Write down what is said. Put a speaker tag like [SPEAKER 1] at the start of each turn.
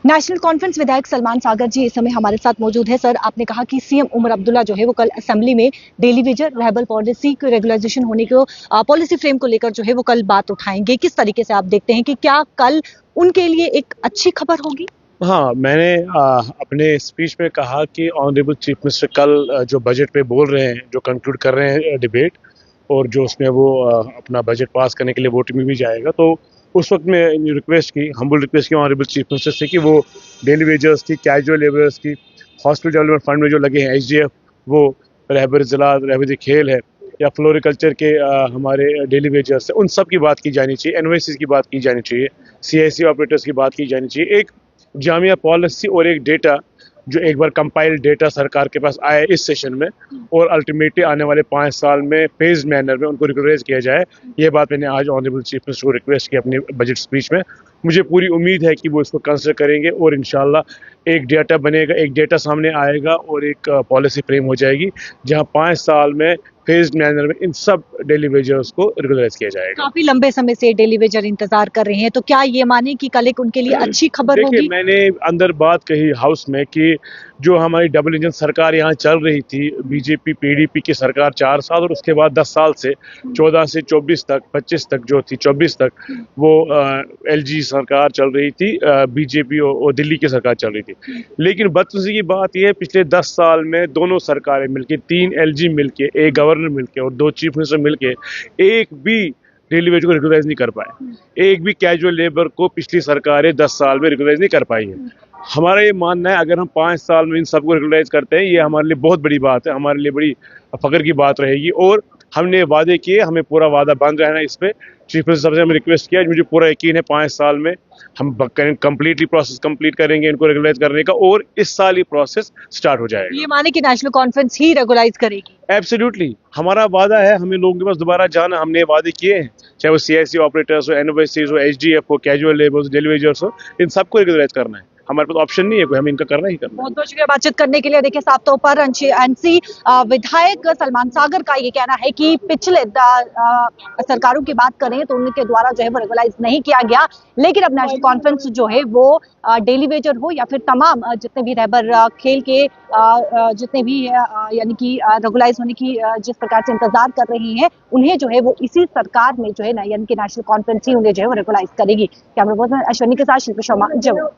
[SPEAKER 1] National conference विधायक सलमान सागर जी इस समय हमारे साथ मौजूद है। सर, आपने कहा कि सीएम उमर अब्दुल्ला जो है वो कल असेंबली में डेली वेजर रहबल पॉलिसी को रेगुलराइजेशन होने को पॉलिसी फ्रेम को लेकर जो है वो कल बात उठाएंगे। किस तरीके से आप देखते हैं कि क्या कल उनके लिए एक अच्छी खबर होगी?
[SPEAKER 2] हाँ, मैंने अपने स्पीच में कहा कि ऑनरेबल चीफ मिनिस्टर कल जो बजट पे बोल रहे हैं, जो कंक्लूड कर रहे हैं डिबेट, और जो उसमें वो अपना बजट पास करने के लिए वोटिंग में भी जाएगा, तो उस वक्त में रिक्वेस्ट की, हम्बल रिक्वेस्ट की ऑनरेबल चीफ मिनिस्टर से कि वो डेली वेजर्स की, कैजुअल लेबरर्स की, हॉस्पिटल डेवलपमेंट फंड में जो लगे हैं एचडीएफ, वो रहबर जिला, रहबर खेल है या फ्लोरिकल्चर के हमारे डेली वेजर्स है, उन सब की बात की जानी चाहिए, एनवाईसी की बात की जानी चाहिए, सीआईसी ऑपरेटर्स की बात की जानी चाहिए। एक जामिया पॉलिसी और एक डेटा, जो एक बार कंपाइल्ड डेटा सरकार के पास आए इस सेशन में, और अल्टीमेटली आने वाले 5 साल में फेज्ड मैनर में उनको रिकग्नाइज किया जाए, ये बात मैंने आज ऑनरेबल चीफ मिनिस्टर को रिक्वेस्ट की अपनी बजट स्पीच में। मुझे पूरी उम्मीद है कि वो इसको कंसिडर करेंगे और इंशाल्लाह एक डेटा बनेगा, एक डेटा सामने आएगा और एक पॉलिसी फ्रेम हो जाएगी, जहां 5 साल में फेज्ड मैनर में इन सब डेली वेजर्स को रेगुलराइज किया जाएगा।
[SPEAKER 1] काफी लंबे समय से डेली वेजर इंतजार कर रहे हैं, तो क्या ये माने कि कल एक उनके लिए अच्छी खबर होगी?
[SPEAKER 2] देखिए, मैंने अंदर बात कही हाउस में कि जो हमारी डबल इंजन सरकार यहाँ चल रही थी, बीजेपी पीडीपी की सरकार 4 साल, और उसके बाद 10 साल से 14 से 24 तक, 25 तक जो थी, 24 तक वो एलजी सरकार चल रही थी, बीजेपी और दिल्ली की सरकार चल रही थी। लेकिन बदतमीजी की बात यह है, पिछले 10 साल में दोनों सरकारें मिलके, 3 एलजी मिलके, एक गवर्नर मिलके और 2 चीफ मिनिस्टर मिलके एक भी डेली वेज को रिकॉग्नाइज नहीं कर पाए। एक भी कैजुअल लेबर को पिछली सरकारें 10 साल में रिकॉग्नाइज नहीं कर पाई है। हमारा ये मानना है, अगर हम 5 साल में इन सबको रिकॉग्नाइज करते हैं, ये हमारे लिए बहुत बड़ी बात है, हमारे लिए बड़ी फख्र की बात रहेगी। और हमने वादे किए, हमें पूरा वादा बंद रहना है इस पे। चीफ मिनिस्टर साहब से हमें रिक्वेस्ट किया, मुझे पूरा यकीन है 5 साल में हम कंप्लीटली प्रोसेस कंप्लीट करेंगे इनको रेगुलाइज करने का, और इस साल ये प्रोसेस स्टार्ट हो जाएगा।
[SPEAKER 1] ये माने कि नेशनल कॉन्फ्रेंस ही रेगुलाइज करेगी?
[SPEAKER 2] एब्सोल्युटली, हमारा वादा है, हमें लोगों के पास दोबारा जाना, हमने वादे किए हैं, चाहे वो सीआईसी ऑपरेटर्स हो, एनवाईसीज हो, एचडीएफ हो, कैजुअल लेबर्स, डेली वेजर्स हो, इन सबको रेगुलाइज करना है। हमारे पास ऑप्शन नहीं है कोई, हमें इनका करना ही करना है।
[SPEAKER 1] बहुत बहुत शुक्रिया बातचीत करने के लिए। देखिए, साफ तौर पर एनसी विधायक सलमान सागर का ये कहना है कि पिछले सरकारों की बात करें तो उनके द्वारा जो है वो रेगुलाइज नहीं किया गया, लेकिन अब नेशनल कॉन्फ्रेंस जो है वो डेली वेजर हो या फिर तमाम जितने भी रहबर खेल के जितने भी यानी कि रेगुलाइज होने की जिस प्रकार से इंतजार कर रही हैं, उन्हें जो है वो इसी सरकार में जो है ना, यानी कि नेशनल कॉन्फ्रेंस ही उन्हें जो है वो रेगुलाइज करेगी। कैमरा पर्सन अश्विनी के साथ शिल्पी शर्मा, जम्मू।